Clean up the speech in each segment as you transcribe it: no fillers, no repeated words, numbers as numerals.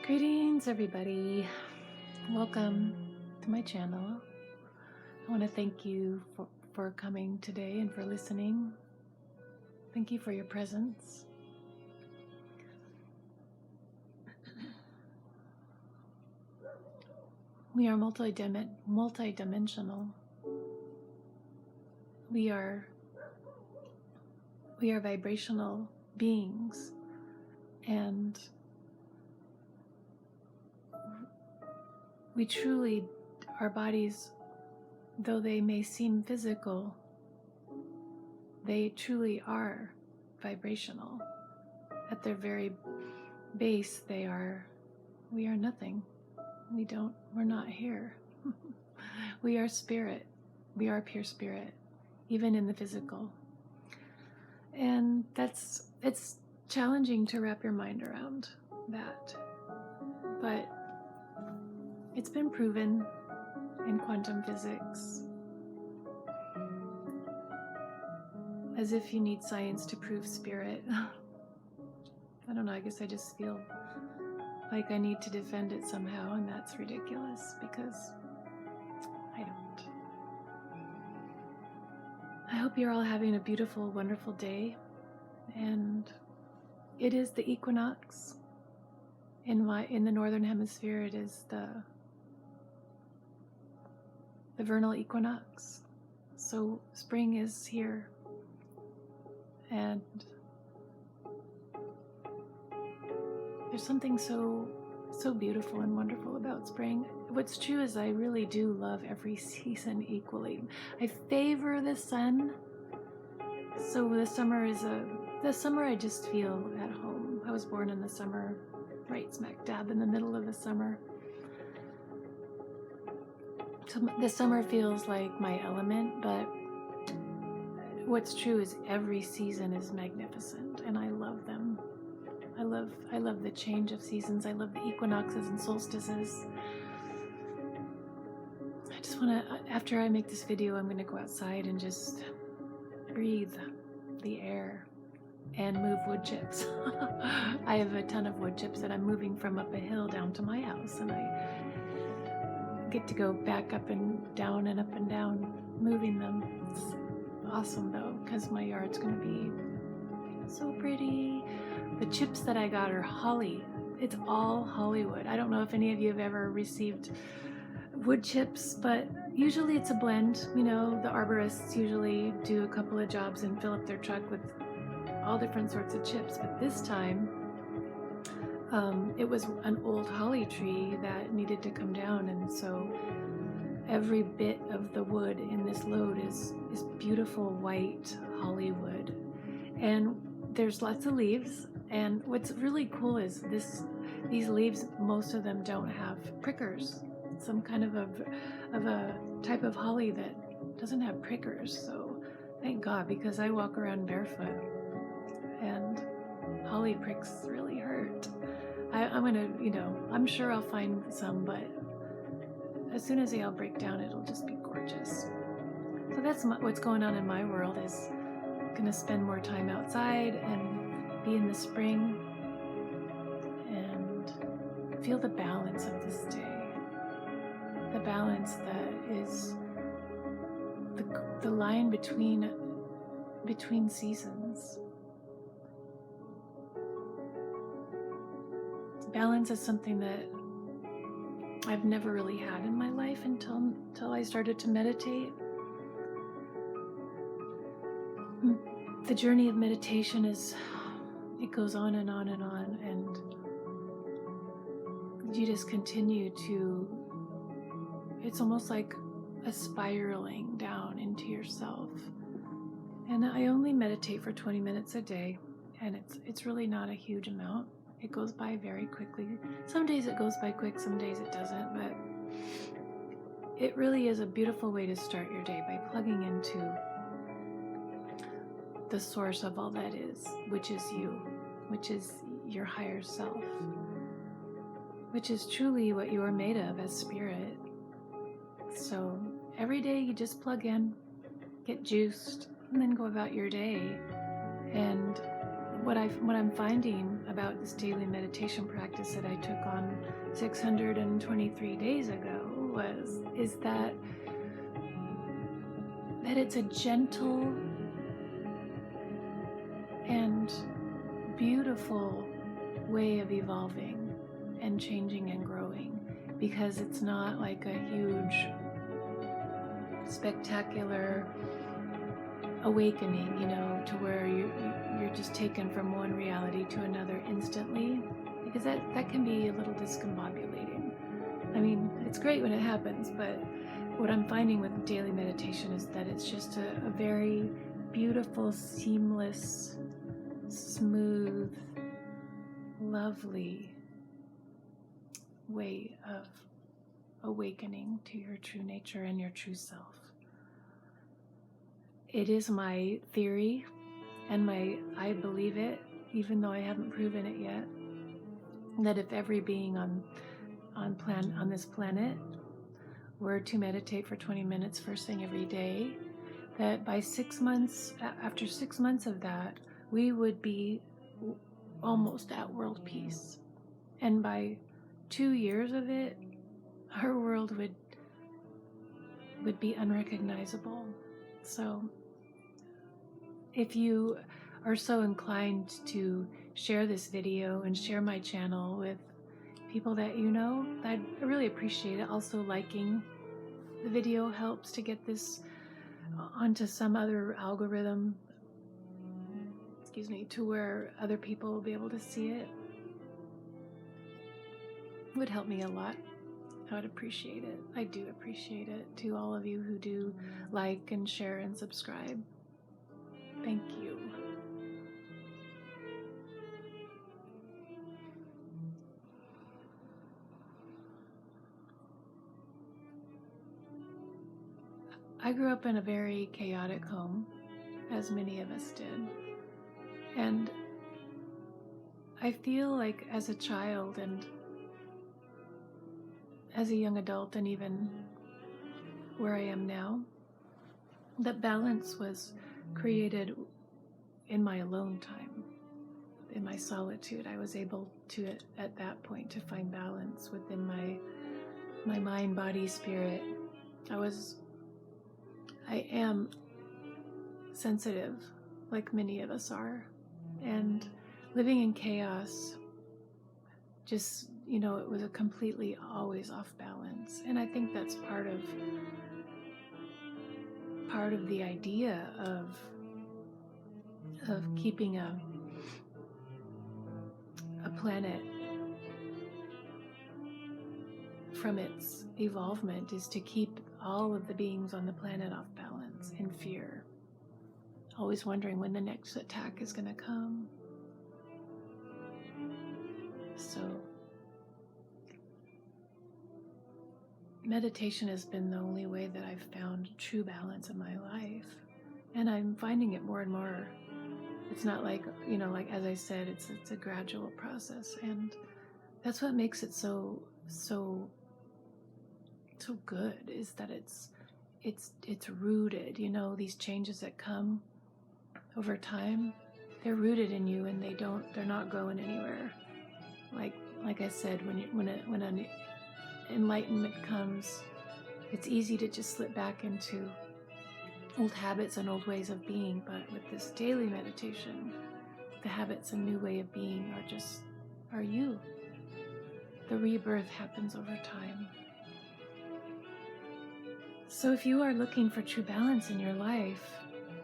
Greetings, everybody. Welcome to my channel. I want to thank you for coming today and for listening. Thank you for your presence. We are multidimensional. We are vibrational beings, and we truly, our bodies, though they may seem physical, they truly are vibrational. At their very base, we are nothing. We're not here. We are spirit. We are pure spirit, even in the physical. And it's challenging to wrap your mind around that. But it's been proven in quantum physics, as if you need science to prove spirit. I don't know, I guess I just feel like I need to defend it somehow, and that's ridiculous because I don't. I hope you're all having a beautiful, wonderful day, and it is the equinox. In the northern hemisphere, it is the vernal equinox. So spring is here, and there's something so beautiful and wonderful about spring. What's true is I really do love every season equally. I favor the sun. So the summer I just feel at home. I was born in the summer, right smack dab in the middle of the summer. So the summer feels like my element, but what's true is every season is magnificent, and I love them. I love the change of seasons. I love the equinoxes and solstices. I just want to, after I make this video, I'm going to go outside and just breathe the air and move wood chips. I have a ton of wood chips that I'm moving from up a hill down to my house, and I get to go back up and down, moving them. It's awesome though, because my yard's going to be so pretty. The chips that I got are holly. It's all Hollywood. I don't know if any of you have ever received wood chips, but usually it's a blend. You know, the arborists usually do a couple of jobs and fill up their truck with all different sorts of chips. But this time, it was an old holly tree that needed to come down, and so every bit of the wood in this load is beautiful white holly wood. And there's lots of leaves, and what's really cool is these leaves, most of them don't have prickers. Some kind of a type of holly that doesn't have prickers. So thank God, because I walk around barefoot and holly pricks really hurt. I'm gonna, I'm sure I'll find some, but as soon as they all break down, it'll just be gorgeous. So that's what's going on in my world, is gonna spend more time outside and be in the spring and feel the balance of this day. The balance that is the line between seasons. Balance is something that I've never really had in my life until I started to meditate. The journey of meditation it goes on and on and on, and you just continue to, it's almost like a spiraling down into yourself. And I only meditate for 20 minutes a day, and it's really not a huge amount. It goes by very quickly. Some days it goes by quick, some days it doesn't, but it really is a beautiful way to start your day, by plugging into the source of all that is, which is you, which is your higher self, which is truly what you are made of as spirit. So every day you just plug in, get juiced, and then go about your day. And what I'm finding about about this daily meditation practice that I took on 623 days ago is that it's a gentle and beautiful way of evolving and changing and growing, because it's not like a huge spectacular awakening, to where you're just taken from one reality to another instantly, because that can be a little discombobulating. I mean, it's great when it happens, but what I'm finding with daily meditation is that it's just a very beautiful, seamless, smooth, lovely way of awakening to your true nature and your true self. It is my theory, and I believe it, even though I haven't proven it yet, that if every being on this planet were to meditate for 20 minutes first thing every day, that by 6 months, after 6 months of that, we would be almost at world peace. And by 2 years of it, our world would be unrecognizable. So if you are so inclined to share this video and share my channel with people that you know, I really appreciate it. Also, liking the video helps to get this onto some other algorithm, to where other people will be able to see it. It would help me a lot. I would appreciate it. I do appreciate it. To all of you who do like and share and subscribe, thank you. I grew up in a very chaotic home, as many of us did. And I feel like as a child and as a young adult, and even where I am now, that balance was created in my alone time, in my solitude. I was able to, at that point, to find balance within my mind, body, spirit. I am sensitive, like many of us are, and living in chaos, just, it was a completely always off balance. And I think that's part of the idea of keeping a planet from its evolvement, is to keep all of the beings on the planet off balance, in fear, always wondering when the next attack is going to come. So meditation has been the only way that I've found true balance in my life, and I'm finding it more and more. It's not like, like as I said, it's a gradual process, and that's what makes it so good, is that it's rooted. These changes that come over time, they're rooted in you, and they're not going anywhere. Like I said, when an enlightenment comes, it's easy to just slip back into old habits and old ways of being. But with this daily meditation, the habits and new way of being are you. The rebirth happens over time. So if you are looking for true balance in your life,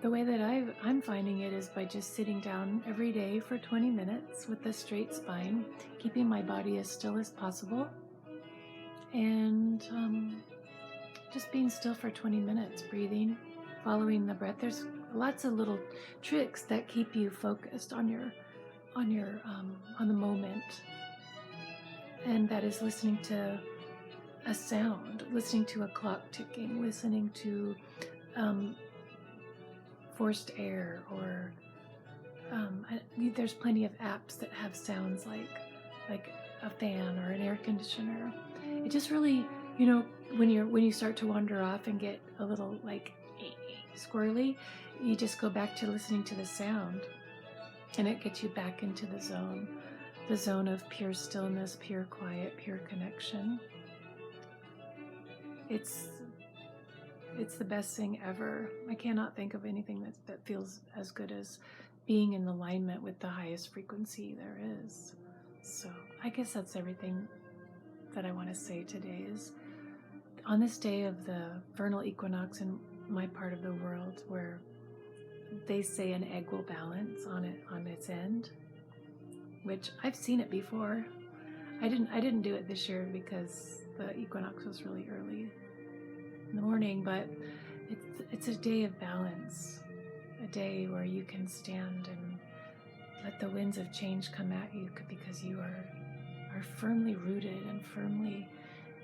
the way that I'm finding it is by just sitting down every day for 20 minutes with a straight spine, keeping my body as still as possible, and just being still for 20 minutes, breathing, following the breath. There's lots of little tricks that keep you focused on the moment, and that is listening to a sound, listening to a clock ticking, listening to forced air, or there's plenty of apps that have sounds like a fan or an air conditioner. It just really, when you start to wander off and get a little squirrely, you just go back to listening to the sound, and it gets you back into the zone. the zone of pure stillness, pure quiet, pure connection. It's the best thing ever. I cannot think of anything that feels as good as being in alignment with the highest frequency there is. So I guess that's everything that I want to say today. Is on this day of the vernal equinox in my part of the world, where they say an egg will balance on its end, which I've seen it before. I didn't do it this year because the equinox was really early in the morning, but it's a day of balance, a day where you can stand and let the winds of change come at you, because you are firmly rooted and firmly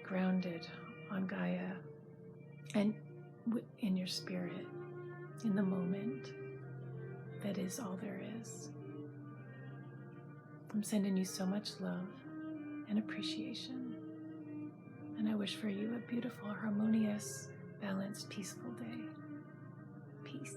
grounded on Gaia and in your spirit, in the moment that is all there is. I'm sending you so much love and appreciation, and I wish for you a beautiful, harmonious, balanced, peaceful day. Peace.